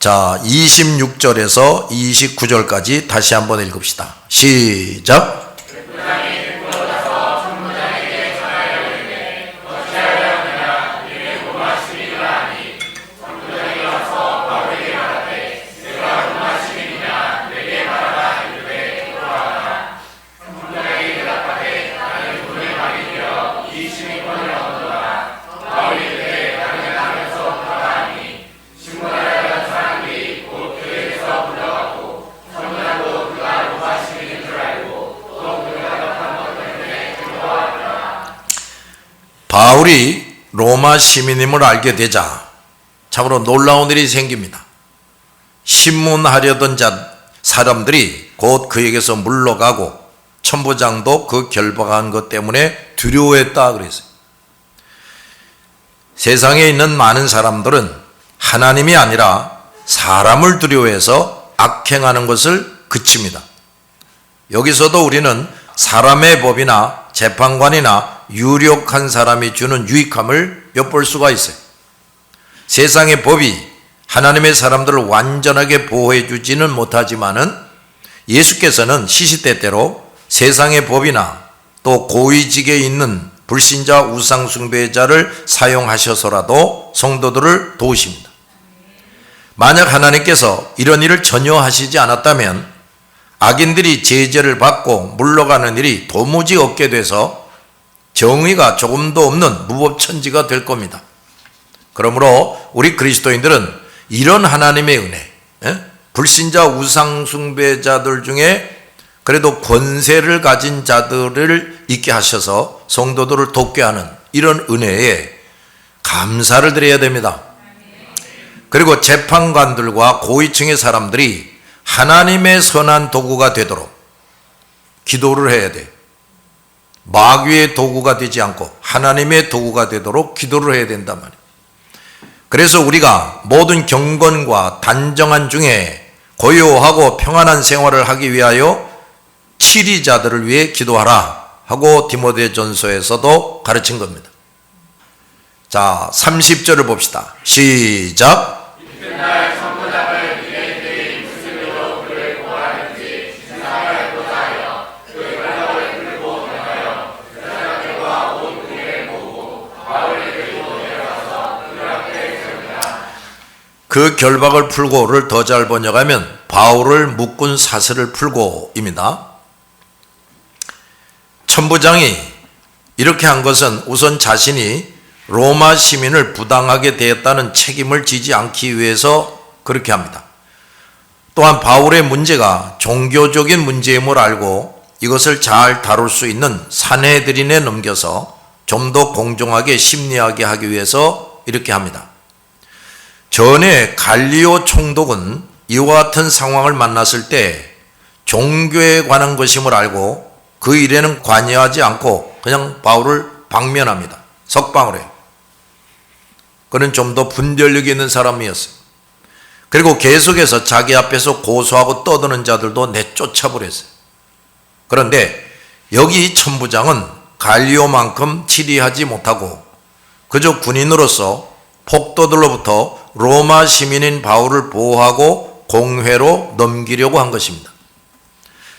자, 26절에서 29절까지 다시 한번 읽읍시다. 시작. 바울이 로마 시민임을 알게 되자 참으로 놀라운 일이 생깁니다. 신문하려던 사람들이 곧 그에게서 물러가고 천부장도 그 결박한 것 때문에 두려워했다 그랬어요. 세상에 있는 많은 사람들은 하나님이 아니라 사람을 두려워해서 악행하는 것을 그칩니다. 여기서도 우리는 사람의 법이나 재판관이나 유력한 사람이 주는 유익함을 엿볼 수가 있어요. 세상의 법이 하나님의 사람들을 완전하게 보호해 주지는 못하지만은 예수께서는 시시때때로 세상의 법이나 또 고위직에 있는 불신자 우상 숭배자를 사용하셔서라도 성도들을 도우십니다. 만약 하나님께서 이런 일을 전혀 하시지 않았다면 악인들이 제재를 받고 물러가는 일이 도무지 없게 돼서 정의가 조금도 없는 무법천지가 될 겁니다. 그러므로 우리 그리스도인들은 이런 하나님의 은혜, 불신자 우상숭배자들 중에 그래도 권세를 가진 자들을 있게 하셔서 성도들을 돕게 하는 이런 은혜에 감사를 드려야 됩니다. 그리고 재판관들과 고위층의 사람들이 하나님의 선한 도구가 되도록 기도를 해야 돼. 마귀의 도구가 되지 않고 하나님의 도구가 되도록 기도를 해야 된단 말이에요. 그래서 우리가 모든 경건과 단정한 중에 고요하고 평안한 생활을 하기 위하여 치리자들을 위해 기도하라 하고 디모데전서에서도 가르친 겁니다. 자, 30절을 봅시다. 시작. 그 결박을 풀고를 더 잘 번역하면 바울을 묶은 사슬을 풀고입니다. 천부장이 이렇게 한 것은 우선 자신이 로마 시민을 부당하게 대했다는 책임을 지지 않기 위해서 그렇게 합니다. 또한 바울의 문제가 종교적인 문제임을 알고 이것을 잘 다룰 수 있는 산헤드린에 넘겨서 좀 더 공정하게 심리하게 하기 위해서 이렇게 합니다. 전에 갈리오 총독은 이와 같은 상황을 만났을 때 종교에 관한 것임을 알고 그 일에는 관여하지 않고 그냥 바울을 방면합니다. 석방을 해요. 그는 좀 더 분별력이 있는 사람이었어요. 그리고 계속해서 자기 앞에서 고소하고 떠드는 자들도 내쫓아버렸어요. 그런데 여기 천부장은 갈리오만큼 치리하지 못하고 그저 군인으로서 폭도들로부터 로마 시민인 바울을 보호하고 공회로 넘기려고 한 것입니다.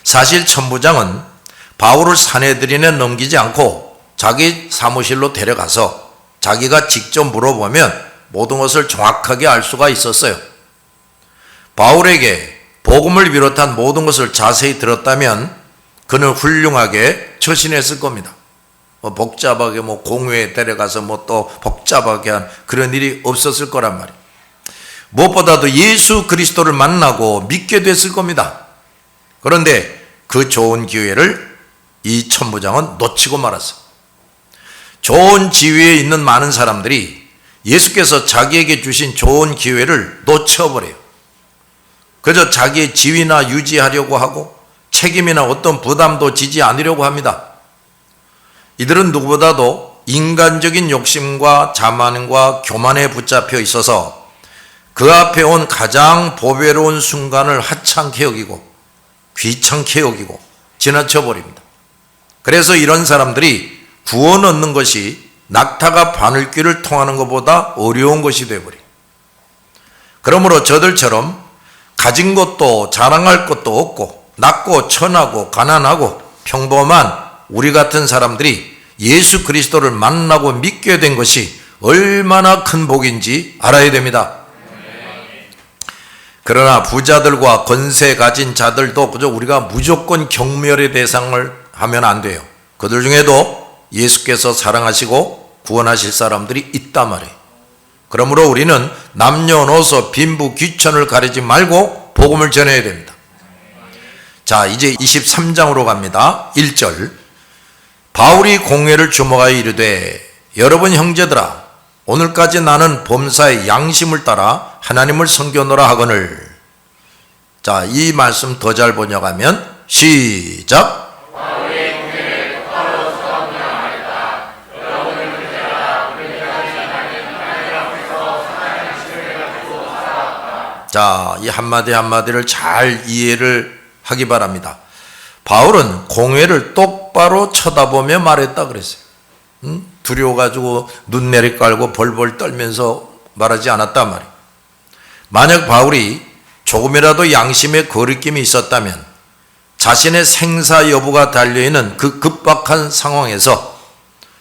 사실 천부장은 바울을 산헤드린에 넘기지 않고 자기 사무실로 데려가서 자기가 직접 물어보면 모든 것을 정확하게 알 수가 있었어요. 바울에게 복음을 비롯한 모든 것을 자세히 들었다면 그는 훌륭하게 처신했을 겁니다. 복잡하게 공회에 데려가서 또 복잡하게 한 그런 일이 없었을 거란 말이에요. 무엇보다도 예수 그리스도를 만나고 믿게 됐을 겁니다. 그런데 그 좋은 기회를 이 천부장은 놓치고 말았어요. 좋은 지위에 있는 많은 사람들이 예수께서 자기에게 주신 좋은 기회를 놓쳐버려요. 그저 자기의 지위나 유지하려고 하고 책임이나 어떤 부담도 지지 않으려고 합니다. 이들은 누구보다도 인간적인 욕심과 자만과 교만에 붙잡혀 있어서 그 앞에 온 가장 보배로운 순간을 하찮게 여기고 귀찮게 여기고 지나쳐 버립니다. 그래서 이런 사람들이 구원 얻는 것이 낙타가 바늘귀를 통하는 것보다 어려운 것이 되어버려요. 그러므로 저들처럼 가진 것도 자랑할 것도 없고 낮고 천하고 가난하고 평범한 우리 같은 사람들이 예수 그리스도를 만나고 믿게 된 것이 얼마나 큰 복인지 알아야 됩니다. 그러나 부자들과 권세 가진 자들도 그저 우리가 무조건 경멸의 대상을 하면 안 돼요. 그들 중에도 예수께서 사랑하시고 구원하실 사람들이 있단 말이에요. 그러므로 우리는 남녀노소 빈부 귀천을 가리지 말고 복음을 전해야 됩니다. 자, 이제 23장으로 갑니다. 1절. 바울이 공회를 주목하여 이르되 여러분 형제들아 오늘까지 나는 범사의 양심을 따라 하나님을 섬겨노라 하거늘. 자, 이 말씀 더 잘 번역하면 시작. 자, 이 한마디 한마디를 잘 이해를 하기 바랍니다. 바울은 공회를 똑바로 쳐다보며 말했다 그랬어요. 두려워가지고 눈 내리깔고 벌벌 떨면서 말하지 않았단 말이에요. 만약 바울이 조금이라도 양심의 거리낌이 있었다면 자신의 생사 여부가 달려있는 그 급박한 상황에서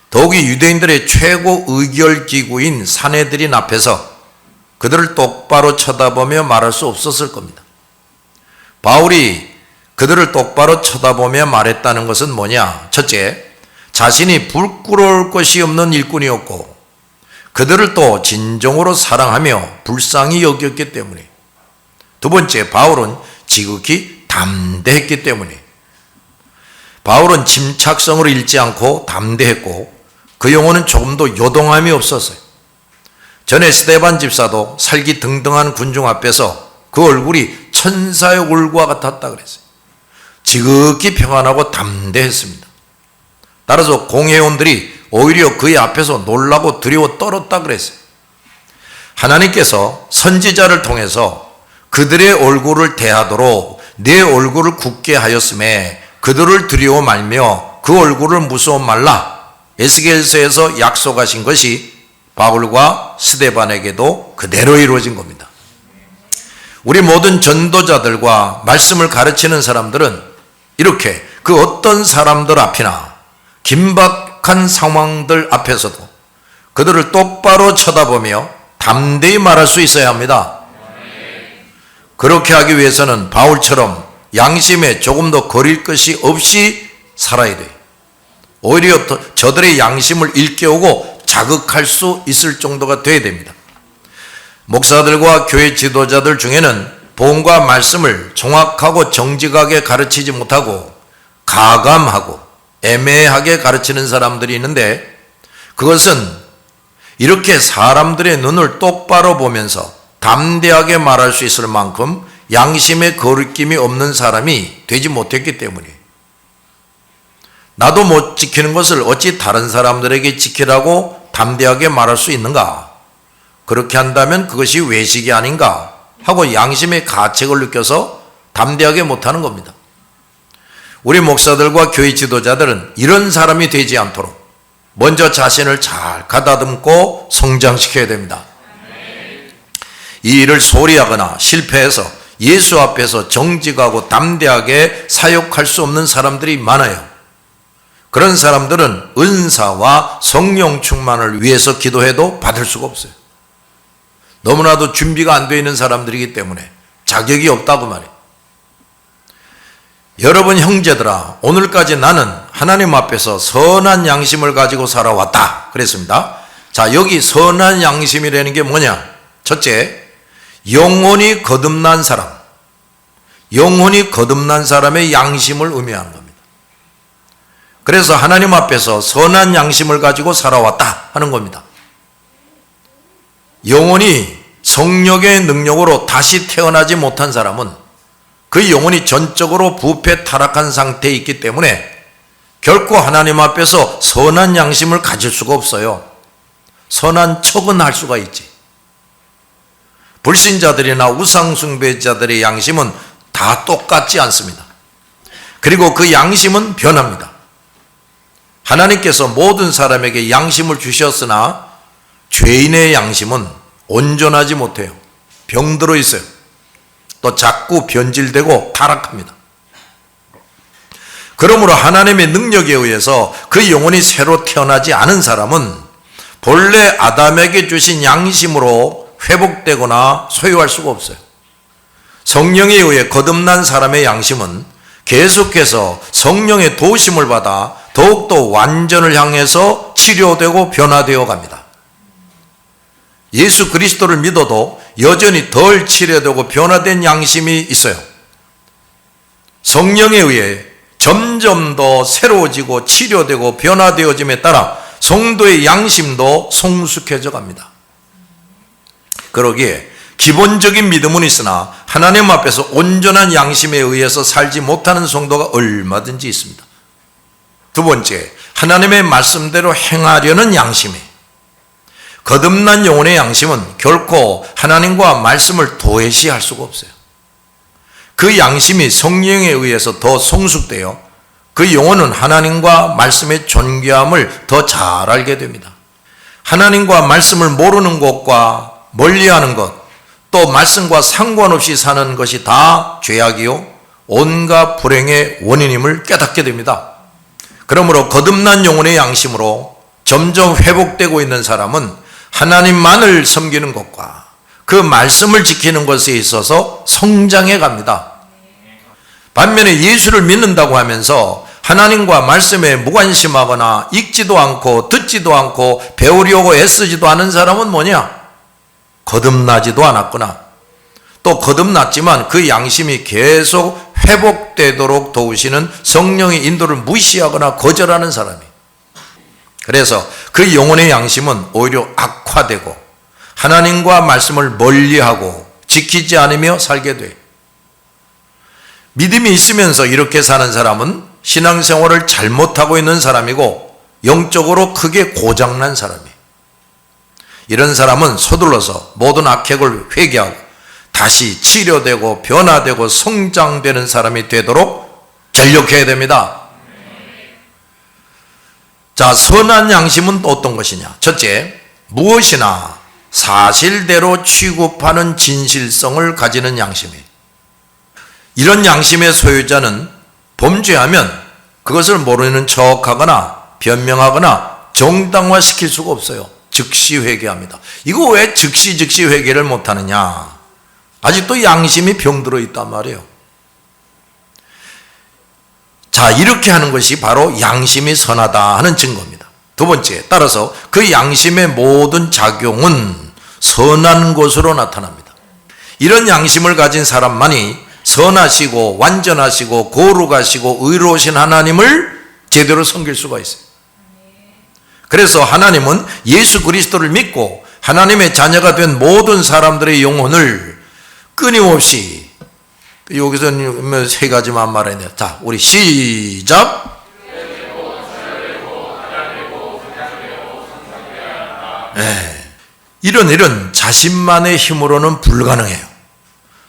더욱이 유대인들의 최고 의결기구인 사내들인 앞에서 그들을 똑바로 쳐다보며 말할 수 없었을 겁니다. 바울이 그들을 똑바로 쳐다보며 말했다는 것은 뭐냐? 첫째, 자신이 부끄러울 것이 없는 일꾼이었고 그들을 또 진정으로 사랑하며 불쌍히 여겼기 때문에. 두 번째, 바울은 지극히 담대했기 때문에. 바울은 침착성을 잃지 않고 담대했고 그 영혼은 조금도 요동함이 없었어요. 전에 스데반 집사도 살기 등등한 군중 앞에서 그 얼굴이 천사의 얼굴과 같았다 그랬어요. 지극히 평안하고 담대했습니다. 따라서 공회원들이 오히려 그의 앞에서 놀라고 두려워 떨었다 그랬어요. 하나님께서 선지자를 통해서 그들의 얼굴을 대하도록 내 얼굴을 굳게 하였음에 그들을 두려워 말며 그 얼굴을 무서워 말라. 에스겔서에서 약속하신 것이 바울과 스데반에게도 그대로 이루어진 겁니다. 우리 모든 전도자들과 말씀을 가르치는 사람들은 이렇게 그 어떤 사람들 앞이나 긴박한 상황들 앞에서도 그들을 똑바로 쳐다보며 담대히 말할 수 있어야 합니다. 그렇게 하기 위해서는 바울처럼 양심에 조금 더 거릴 것이 없이 살아야 돼요. 오히려 저들의 양심을 일깨우고 자극할 수 있을 정도가 돼야 됩니다. 목사들과 교회 지도자들 중에는 복음과 말씀을 정확하고 정직하게 가르치지 못하고 가감하고 애매하게 가르치는 사람들이 있는데 그것은 이렇게 사람들의 눈을 똑바로 보면서 담대하게 말할 수 있을 만큼 양심의 거리낌이 없는 사람이 되지 못했기 때문이에요. 나도 못 지키는 것을 어찌 다른 사람들에게 지키라고 담대하게 말할 수 있는가? 그렇게 한다면 그것이 외식이 아닌가? 하고 양심의 가책을 느껴서 담대하게 못하는 겁니다. 우리 목사들과 교회 지도자들은 이런 사람이 되지 않도록 먼저 자신을 잘 가다듬고 성장시켜야 됩니다. 이 일을 소홀히 하거나 실패해서 예수 앞에서 정직하고 담대하게 사역할 수 없는 사람들이 많아요. 그런 사람들은 은사와 성령 충만을 위해서 기도해도 받을 수가 없어요. 너무나도 준비가 안 되어 있는 사람들이기 때문에 자격이 없다고 말해요. 여러분 형제들아, 오늘까지 나는 하나님 앞에서 선한 양심을 가지고 살아왔다 그랬습니다. 자, 여기 선한 양심이라는 게 뭐냐? 첫째, 영혼이 거듭난 사람, 영혼이 거듭난 사람의 양심을 의미하는 겁니다. 그래서 하나님 앞에서 선한 양심을 가지고 살아왔다 하는 겁니다. 영혼이 성령의 능력으로 다시 태어나지 못한 사람은 그 영혼이 전적으로 부패 타락한 상태에 있기 때문에 결코 하나님 앞에서 선한 양심을 가질 수가 없어요. 선한 척은 할 수가 있지. 불신자들이나 우상숭배자들의 양심은 다 똑같지 않습니다. 그리고 그 양심은 변합니다. 하나님께서 모든 사람에게 양심을 주셨으나 죄인의 양심은 온전하지 못해요. 병들어 있어요. 또 자꾸 변질되고 타락합니다. 그러므로 하나님의 능력에 의해서 그 영혼이 새로 태어나지 않은 사람은 본래 아담에게 주신 양심으로 회복되거나 소유할 수가 없어요. 성령에 의해 거듭난 사람의 양심은 계속해서 성령의 도우심을 받아 더욱더 완전을 향해서 치료되고 변화되어 갑니다. 예수 그리스도를 믿어도 여전히 덜 치료되고 변화된 양심이 있어요. 성령에 의해 점점 더 새로워지고 치료되고 변화되어짐에 따라 성도의 양심도 성숙해져 갑니다. 그러기에 기본적인 믿음은 있으나 하나님 앞에서 온전한 양심에 의해서 살지 못하는 성도가 얼마든지 있습니다. 두 번째, 하나님의 말씀대로 행하려는 양심이, 거듭난 영혼의 양심은 결코 하나님과 말씀을 도외시할 수가 없어요. 그 양심이 성령에 의해서 더 성숙되어 그 영혼은 하나님과 말씀의 존귀함을 더 잘 알게 됩니다. 하나님과 말씀을 모르는 것과 멀리하는 것, 또 말씀과 상관없이 사는 것이 다 죄악이요 온갖 불행의 원인임을 깨닫게 됩니다. 그러므로 거듭난 영혼의 양심으로 점점 회복되고 있는 사람은 하나님만을 섬기는 것과 그 말씀을 지키는 것에 있어서 성장해 갑니다. 반면에 예수를 믿는다고 하면서 하나님과 말씀에 무관심하거나 읽지도 않고 듣지도 않고 배우려고 애쓰지도 않은 사람은 뭐냐? 거듭나지도 않았구나. 또 거듭났지만 그 양심이 계속 회복되도록 도우시는 성령의 인도를 무시하거나 거절하는 사람이. 그래서 그 영혼의 양심은 오히려 악화되고 하나님과 말씀을 멀리하고 지키지 않으며 살게 돼. 믿음이 있으면서 이렇게 사는 사람은 신앙생활을 잘못하고 있는 사람이고 영적으로 크게 고장난 사람이에요. 이런 사람은 서둘러서 모든 악행을 회개하고 다시 치료되고 변화되고 성장되는 사람이 되도록 전력해야 됩니다. 자, 선한 양심은 또 어떤 것이냐? 첫째, 무엇이나 사실대로 취급하는 진실성을 가지는 양심이에요. 이런 양심의 소유자는 범죄하면 그것을 모르는 척하거나 변명하거나 정당화시킬 수가 없어요. 즉시 회개합니다. 이거 왜 즉시 회개를 못하느냐? 아직도 양심이 병들어 있단 말이에요. 자, 이렇게 하는 것이 바로 양심이 선하다 하는 증거입니다. 두 번째, 따라서 그 양심의 모든 작용은 선한 것으로 나타납니다. 이런 양심을 가진 사람만이 선하시고 완전하시고 거룩하시고 의로우신 하나님을 제대로 섬길 수가 있어요. 그래서 하나님은 예수 그리스도를 믿고 하나님의 자녀가 된 모든 사람들의 영혼을 끊임없이, 여기서는 세 가지만 말해야. 자, 우리 시작. 네. 이런 일은 자신만의 힘으로는 불가능해요.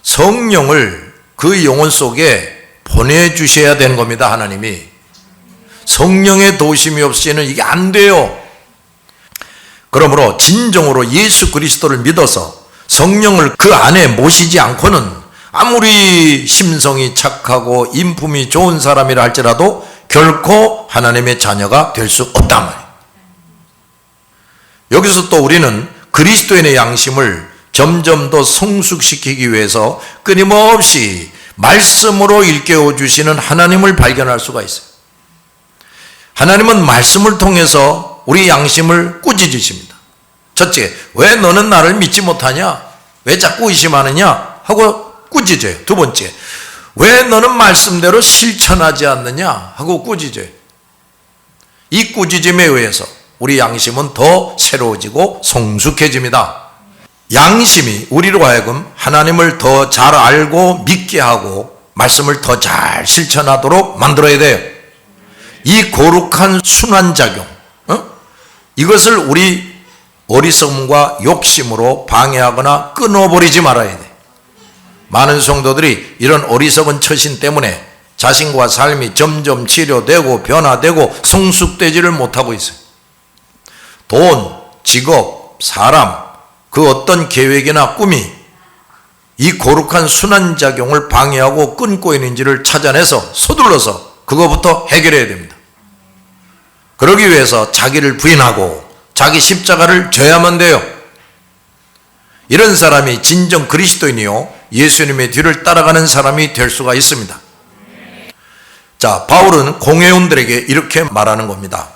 성령을 그 영혼 속에 보내주셔야 되는 겁니다. 하나님이. 성령의 도우심이 없이는 이게 안 돼요. 그러므로 진정으로 예수 그리스도를 믿어서 성령을 그 안에 모시지 않고는 아무리 심성이 착하고 인품이 좋은 사람이라 할지라도 결코 하나님의 자녀가 될 수 없단 말이에요. 여기서 또 우리는 그리스도인의 양심을 점점 더 성숙시키기 위해서 끊임없이 말씀으로 일깨워 주시는 하나님을 발견할 수가 있어요. 하나님은 말씀을 통해서 우리 양심을 꾸짖으십니다. 첫째, 왜 너는 나를 믿지 못하냐? 왜 자꾸 의심하느냐? 하고 꾸짖어요. 두 번째, 왜 너는 말씀대로 실천하지 않느냐? 하고 꾸짖어요. 이 꾸짖음에 의해서 우리 양심은 더 새로워지고 성숙해집니다. 양심이 우리로 하여금 하나님을 더 잘 알고 믿게 하고 말씀을 더 잘 실천하도록 만들어야 돼요. 이 거룩한 순환작용, 이것을 우리 어리석음과 욕심으로 방해하거나 끊어버리지 말아야 돼. 많은 성도들이 이런 어리석은 처신 때문에 자신과 삶이 점점 치료되고 변화되고 성숙되지를 못하고 있어요. 돈, 직업, 사람, 그 어떤 계획이나 꿈이 이 거룩한 순환작용을 방해하고 끊고 있는지를 찾아내서 서둘러서 그거부터 해결해야 됩니다. 그러기 위해서 자기를 부인하고 자기 십자가를 져야만 돼요. 이런 사람이 진정 그리스도인이요 예수님의 뒤를 따라가는 사람이 될 수가 있습니다. 자, 바울은 공회원들에게 이렇게 말하는 겁니다.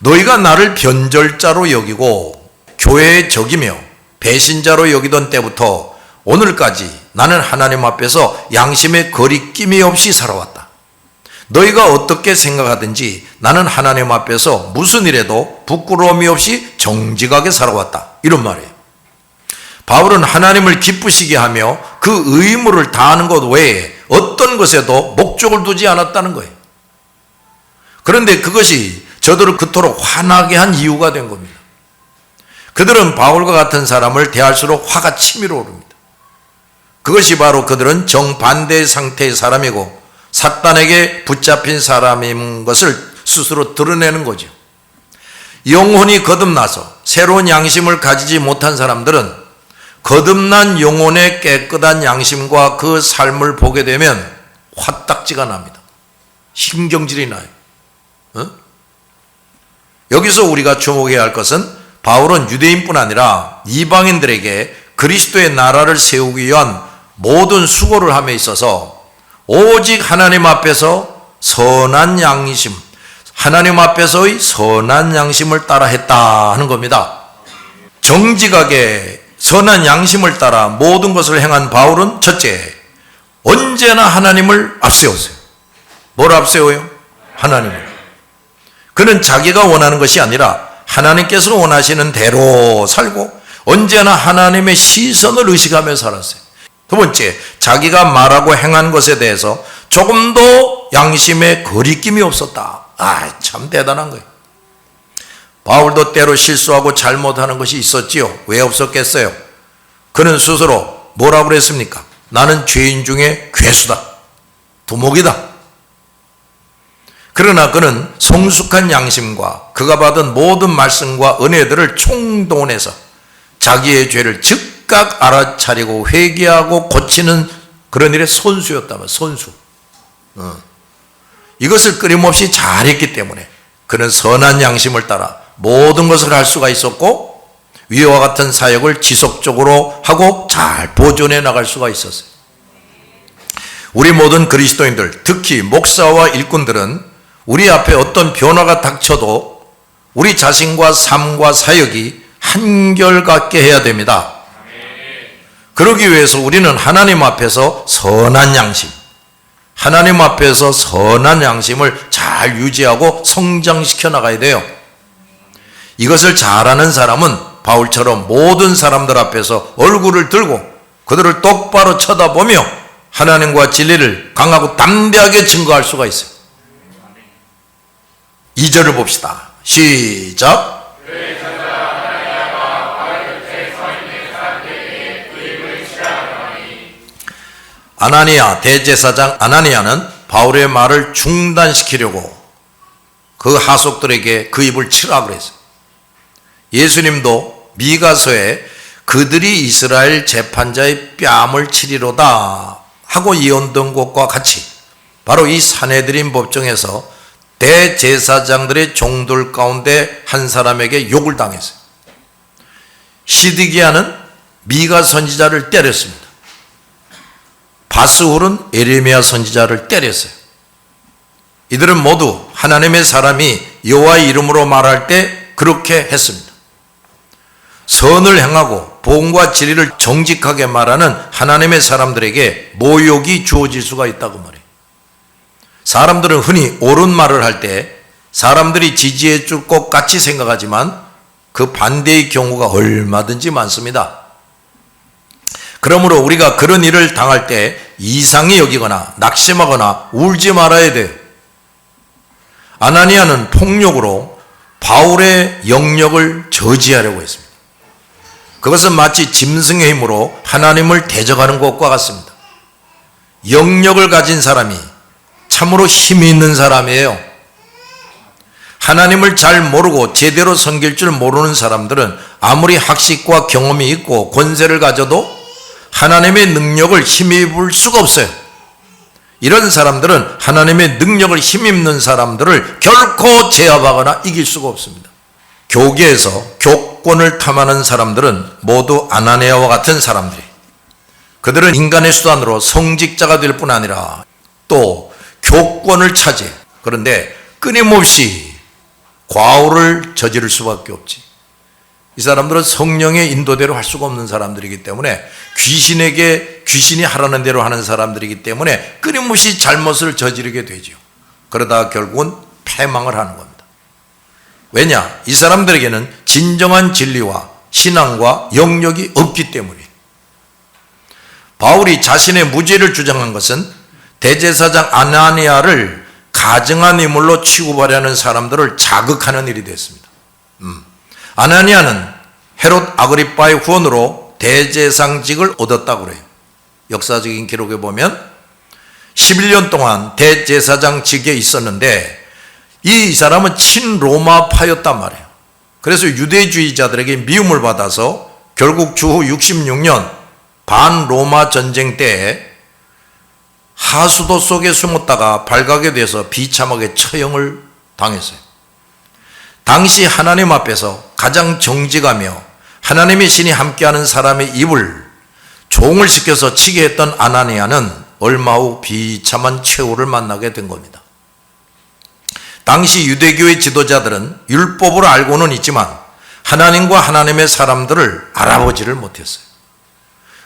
너희가 나를 변절자로 여기고 교회의 적이며 배신자로 여기던 때부터 오늘까지 나는 하나님 앞에서 양심의 거리낌이 없이 살아왔다. 너희가 어떻게 생각하든지 나는 하나님 앞에서 무슨 일에도 부끄러움이 없이 정직하게 살아왔다. 이런 말이에요. 바울은 하나님을 기쁘시게 하며 그 의무를 다하는 것 외에 어떤 것에도 목적을 두지 않았다는 거예요. 그런데 그것이 저들을 그토록 화나게 한 이유가 된 겁니다. 그들은 바울과 같은 사람을 대할수록 화가 치밀어 오릅니다. 그것이 바로 그들은 정반대의 상태의 사람이고 사탄에게 붙잡힌 사람인 것을 스스로 드러내는 거죠. 영혼이 거듭나서 새로운 양심을 가지지 못한 사람들은 거듭난 영혼의 깨끗한 양심과 그 삶을 보게 되면 화딱지가 납니다. 신경질이 나요. 여기서 우리가 주목해야 할 것은 바울은 유대인뿐 아니라 이방인들에게 그리스도의 나라를 세우기 위한 모든 수고를 함에 있어서 오직 하나님 앞에서 선한 양심, 하나님 앞에서의 선한 양심을 따라 했다 하는 겁니다. 정직하게 선한 양심을 따라 모든 것을 행한 바울은 첫째, 언제나 하나님을 앞세웠어요. 뭘 앞세워요? 하나님을. 그는 자기가 원하는 것이 아니라 하나님께서 원하시는 대로 살고 언제나 하나님의 시선을 의식하며 살았어요. 두 번째, 자기가 말하고 행한 것에 대해서 조금도 양심의 거리낌이 없었다. 참 대단한 거예요. 바울도 때로 실수하고 잘못하는 것이 있었지요. 왜 없었겠어요? 그는 스스로 뭐라고 그랬습니까? 나는 죄인 중에 괴수다. 두목이다. 그러나 그는 성숙한 양심과 그가 받은 모든 말씀과 은혜들을 총동원해서 자기의 죄를 즉각 알아차리고 회개하고 고치는 그런 일의 선수였다면 선수. 이것을 끊임없이 잘했기 때문에 그는 선한 양심을 따라 모든 것을 할 수가 있었고 위와 같은 사역을 지속적으로 하고 잘 보존해 나갈 수가 있었어요. 우리 모든 그리스도인들, 특히 목사와 일꾼들은 우리 앞에 어떤 변화가 닥쳐도 우리 자신과 삶과 사역이 한결같게 해야 됩니다. 그러기 위해서 우리는 하나님 앞에서 선한 양심, 하나님 앞에서 선한 양심을 잘 유지하고 성장시켜 나가야 돼요. 이것을 잘하는 사람은 바울처럼 모든 사람들 앞에서 얼굴을 들고 그들을 똑바로 쳐다보며 하나님과 진리를 강하고 담대하게 증거할 수가 있어요. 2절을 봅시다. 시작. 아나니아 대제사장 아나니아는 바울의 말을 중단시키려고 그 하속들에게 그 입을 치라 그랬어요. 예수님도 미가서에 그들이 이스라엘 재판자의 뺨을 치리로다 하고 예언된 것과 같이 바로 이 산헤드린 법정에서 대제사장들의 종들 가운데 한 사람에게 욕을 당했어요. 시드기야는 미가 선지자를 때렸습니다. 바스훌은 에레미야 선지자를 때렸어요. 이들은 모두 하나님의 사람이 여호와의 이름으로 말할 때 그렇게 했습니다. 선을 행하고 복음과 진리를 정직하게 말하는 하나님의 사람들에게 모욕이 주어질 수가 있다고 말해요. 사람들은 흔히 옳은 말을 할 때 사람들이 지지해 줄 것 같이 생각하지만 그 반대의 경우가 얼마든지 많습니다. 그러므로 우리가 그런 일을 당할 때 이상히 여기거나 낙심하거나 울지 말아야 돼요. 아나니아는 폭력으로 바울의 영역을 저지하려고 했습니다. 그것은 마치 짐승의 힘으로 하나님을 대적하는 것과 같습니다. 영역을 가진 사람이 참으로 힘이 있는 사람이에요. 하나님을 잘 모르고 제대로 섬길 줄 모르는 사람들은 아무리 학식과 경험이 있고 권세를 가져도 하나님의 능력을 힘입을 수가 없어요. 이런 사람들은 하나님의 능력을 힘입는 사람들을 결코 제압하거나 이길 수가 없습니다. 교계에서 교권을 탐하는 사람들은 모두 아나니아와 같은 사람들이, 그들은 인간의 수단으로 성직자가 될 뿐 아니라 또 교권을 차지해. 그런데 끊임없이 과오를 저지를 수밖에 없지. 이 사람들은 성령의 인도대로 할 수가 없는 사람들이기 때문에 귀신이 하라는 대로 하는 사람들이기 때문에 끊임없이 잘못을 저지르게 되죠. 그러다 결국은 패망을 하는 겁니다. 왜냐? 이 사람들에게는 진정한 진리와 신앙과 영역이 없기 때문이에요. 바울이 자신의 무죄를 주장한 것은 대제사장 아나니아를 가증한 인물로 취급하려는 사람들을 자극하는 일이 됐습니다. 아나니아는 헤롯 아그리빠의 후원으로 대제사장직을 얻었다고 그래요. 역사적인 기록에 보면 11년 동안 대제사장직에 있었는데 이 사람은 친로마파였단 말이에요. 그래서 유대주의자들에게 미움을 받아서 결국 주후 66년 반로마 전쟁 때에 하수도 속에 숨었다가 발각이 돼서 비참하게 처형을 당했어요. 당시 하나님 앞에서 가장 정직하며 하나님의 신이 함께하는 사람의 입을 종을 시켜서 치게 했던 아나니아는 얼마 후 비참한 최후를 만나게 된 겁니다. 당시 유대교의 지도자들은 율법으로 알고는 있지만 하나님과 하나님의 사람들을 알아보지를 못했어요.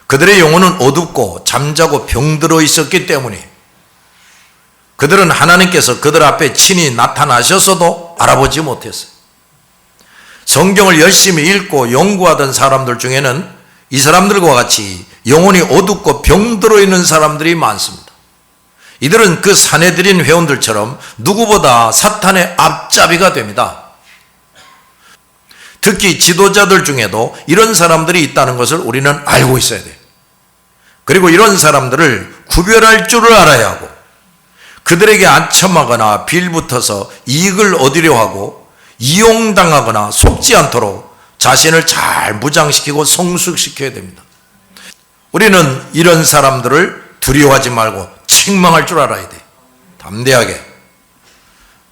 그들의 영혼은 어둡고 잠자고 병들어 있었기 때문에 그들은 하나님께서 그들 앞에 친히 나타나셨어도 알아보지 못했어요. 성경을 열심히 읽고 연구하던 사람들 중에는 이 사람들과 같이 영혼이 어둡고 병들어 있는 사람들이 많습니다. 이들은 그 사내들인 회원들처럼 누구보다 사탄의 앞잡이가 됩니다. 특히 지도자들 중에도 이런 사람들이 있다는 것을 우리는 알고 있어야 돼요. 그리고 이런 사람들을 구별할 줄을 알아야 하고 그들에게 안첨하거나 빌붙어서 이익을 얻으려 하고 이용당하거나 속지 않도록 자신을 잘 무장시키고 성숙시켜야 됩니다. 우리는 이런 사람들을 두려워하지 말고 책망할 줄 알아야 돼. 담대하게.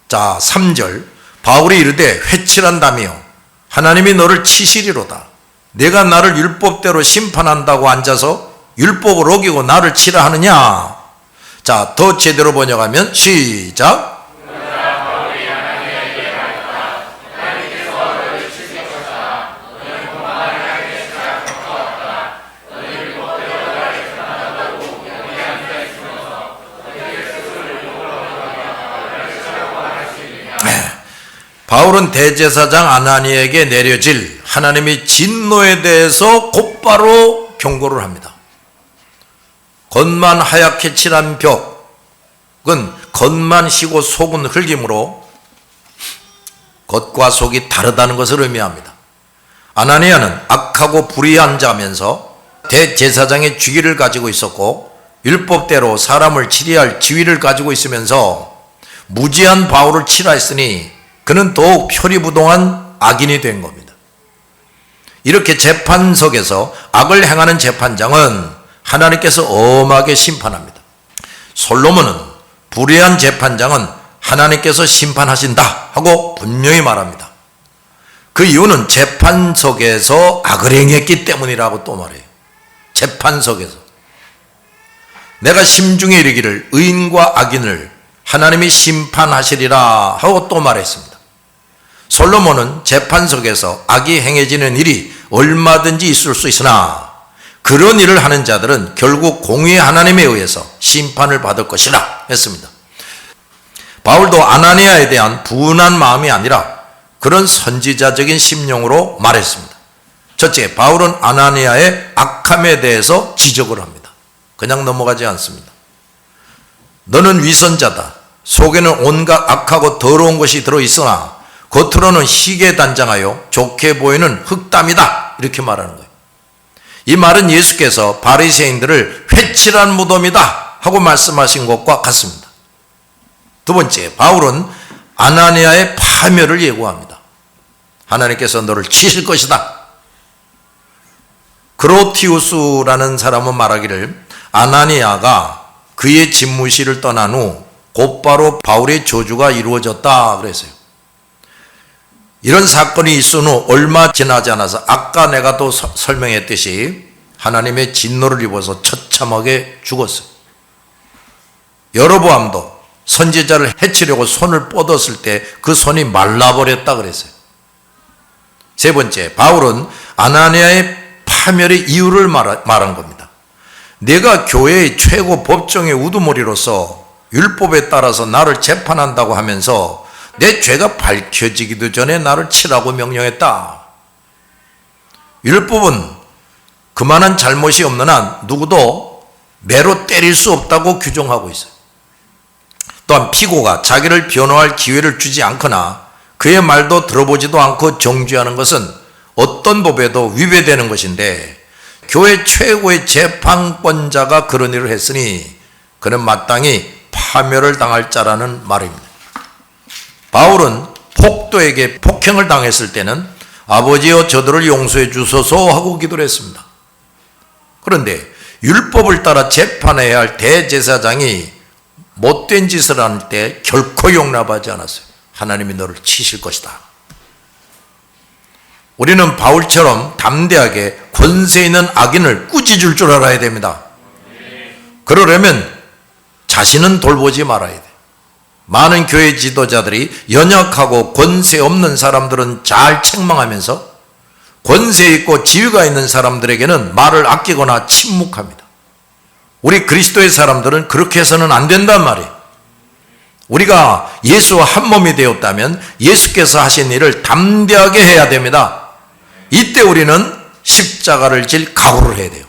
자, 3절 바울이 이르되 회칠한다며 하나님이 너를 치시리로다. 내가 나를 율법대로 심판한다고 앉아서 율법을 어기고 나를 치라 하느냐. 자, 더 제대로 번역하면 시작. 바울은 대제사장 아나니에게 내려질 하나님의 진노에 대해서 곧바로 경고를 합니다. 겉만 하얗게 칠한 벽은 겉만 희고 속은 흙이므로 겉과 속이 다르다는 것을 의미합니다. 아나니아는 악하고 불의한 자면서 대제사장의 직위를 가지고 있었고 율법대로 사람을 치리할 지위를 가지고 있으면서 무지한 바울을 치라 했으니 그는 더욱 표리부동한 악인이 된 겁니다. 이렇게 재판석에서 악을 행하는 재판장은 하나님께서 엄하게 심판합니다. 솔로몬은 불의한 재판장은 하나님께서 심판하신다 하고 분명히 말합니다. 그 이유는 재판석에서 악을 행했기 때문이라고 또 말해요. 재판석에서. 내가 심중에 이르기를 의인과 악인을 하나님이 심판하시리라 하고 또 말했습니다. 솔로몬은 재판석에서 악이 행해지는 일이 얼마든지 있을 수 있으나 그런 일을 하는 자들은 결국 공의의 하나님에 의해서 심판을 받을 것이라 했습니다. 바울도 아나니아에 대한 분한 마음이 아니라 그런 선지자적인 심령으로 말했습니다. 첫째, 바울은 아나니아의 악함에 대해서 지적을 합니다. 그냥 넘어가지 않습니다. 너는 위선자다. 속에는 온갖 악하고 더러운 것이 들어있으나 겉으로는 희게 단장하여 좋게 보이는 흙담이다. 이렇게 말하는 거예요. 이 말은 예수께서 바리새인들을 회칠한 무덤이다 하고 말씀하신 것과 같습니다. 두 번째, 바울은 아나니아의 파멸을 예고합니다. 하나님께서 너를 치실 것이다. 그로티우스라는 사람은 말하기를 아나니아가 그의 집무실을 떠난 후 곧바로 바울의 저주가 이루어졌다 그랬어요. 이런 사건이 있은 후 얼마 지나지 않아서 아까 내가 또 설명했듯이 하나님의 진노를 입어서 처참하게 죽었어요. 여로보암도 선지자를 해치려고 손을 뻗었을 때 그 손이 말라버렸다 그랬어요. 세 번째, 바울은 아나니아의 파멸의 이유를 말한 겁니다. 내가 교회의 최고 법정의 우두머리로서 율법에 따라서 나를 재판한다고 하면서 내 죄가 밝혀지기도 전에 나를 치라고 명령했다. 율법은 그만한 잘못이 없는 한 누구도 매로 때릴 수 없다고 규정하고 있어요. 또한 피고가 자기를 변호할 기회를 주지 않거나 그의 말도 들어보지도 않고 정죄하는 것은 어떤 법에도 위배되는 것인데 교회 최고의 재판권자가 그런 일을 했으니 그는 마땅히 파멸을 당할 자라는 말입니다. 바울은 폭도에게 폭행을 당했을 때는 아버지여 저들을 용서해 주소서 하고 기도를 했습니다. 그런데 율법을 따라 재판해야 할 대제사장이 못된 짓을 할 때 결코 용납하지 않았어요. 하나님이 너를 치실 것이다. 우리는 바울처럼 담대하게 권세 있는 악인을 꾸짖을 줄 알아야 됩니다. 그러려면 자신은 돌보지 말아야 돼. 많은 교회 지도자들이 연약하고 권세 없는 사람들은 잘 책망하면서 권세 있고 지위가 있는 사람들에게는 말을 아끼거나 침묵합니다. 우리 그리스도의 사람들은 그렇게 해서는 안 된단 말이에요. 우리가 예수와 한 몸이 되었다면 예수께서 하신 일을 담대하게 해야 됩니다. 이때 우리는 십자가를 질 각오를 해야 돼요.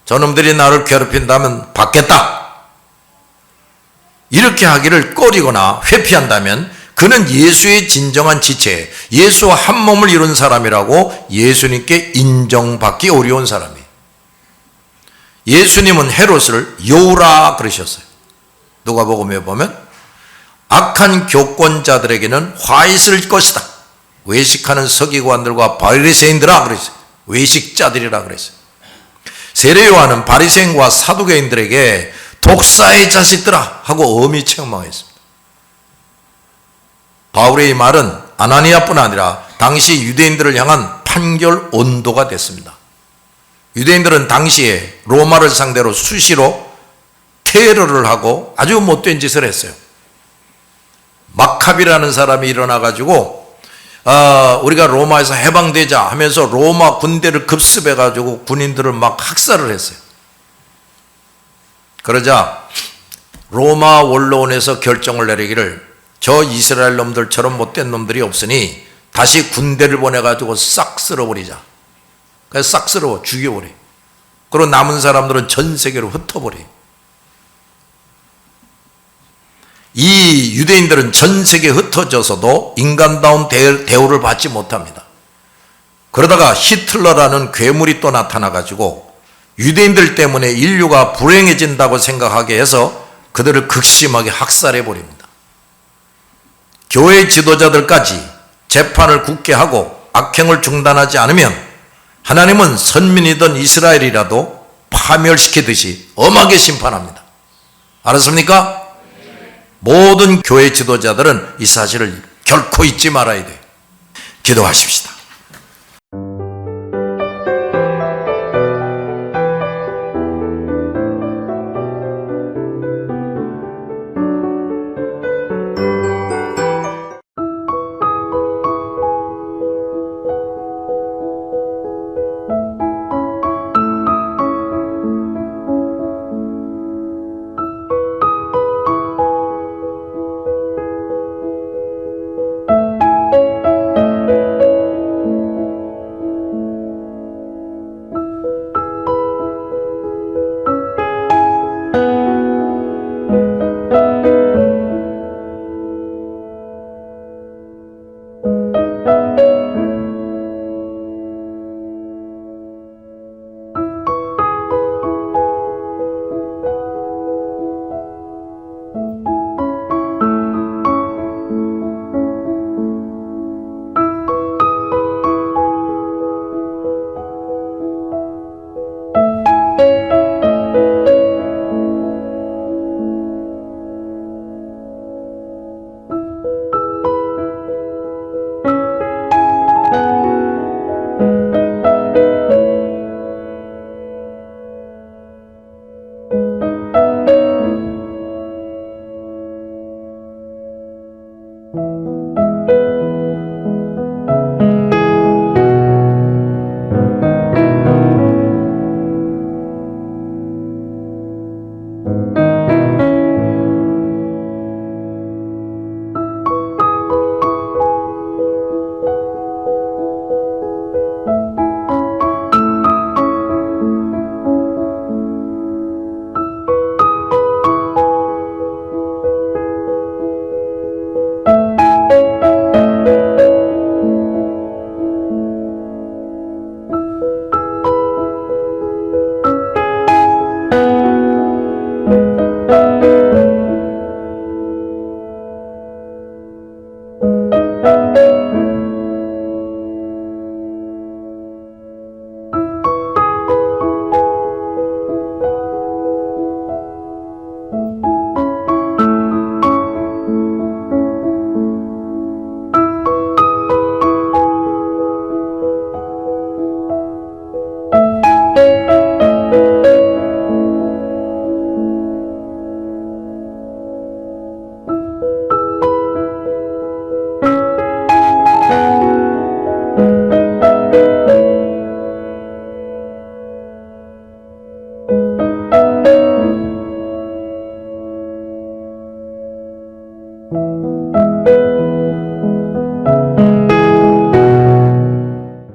저놈들이 나를 괴롭힌다면 받겠다. 이렇게 하기를 꺼리거나 회피한다면 그는 예수의 진정한 지체, 예수와 한 몸을 이룬 사람이라고 예수님께 인정받기 어려운 사람이에요. 예수님은 헤롯을 여우라 그러셨어요. 누가복음에 보면 악한 교권자들에게는 화 있을 것이다. 외식하는 서기관들과 바리새인들아 그랬어요. 외식자들이라 그랬어요. 세례 요한은 바리새인과 사두개인들에게 독사의 자식들아 하고 엄히 책망했습니다. 바울의 이 말은 아나니아뿐 아니라 당시 유대인들을 향한 판결 온도가 됐습니다. 유대인들은 당시에 로마를 상대로 수시로 테러를 하고 아주 못된 짓을 했어요. 마카비라는 사람이 일어나가지고 우리가 로마에서 해방되자 하면서 로마 군대를 급습해가지고 군인들을 막 학살을 했어요. 그러자 로마 원로원에서 결정을 내리기를 저 이스라엘 놈들처럼 못된 놈들이 없으니 다시 군대를 보내가지고 싹 쓸어버리자. 그래서 싹 쓸어 죽여버려. 그리고 남은 사람들은 전 세계로 흩어버려. 이 유대인들은 전 세계에 흩어져서도 인간다운 대우를 받지 못합니다. 그러다가 히틀러라는 괴물이 또 나타나가지고 유대인들 때문에 인류가 불행해진다고 생각하게 해서 그들을 극심하게 학살해버립니다. 교회 지도자들까지 재판을 굳게 하고 악행을 중단하지 않으면 하나님은 선민이던 이스라엘이라도 파멸시키듯이 엄하게 심판합니다. 알았습니까? 모든 교회 지도자들은 이 사실을 결코 잊지 말아야 돼요. 기도하십시다. you.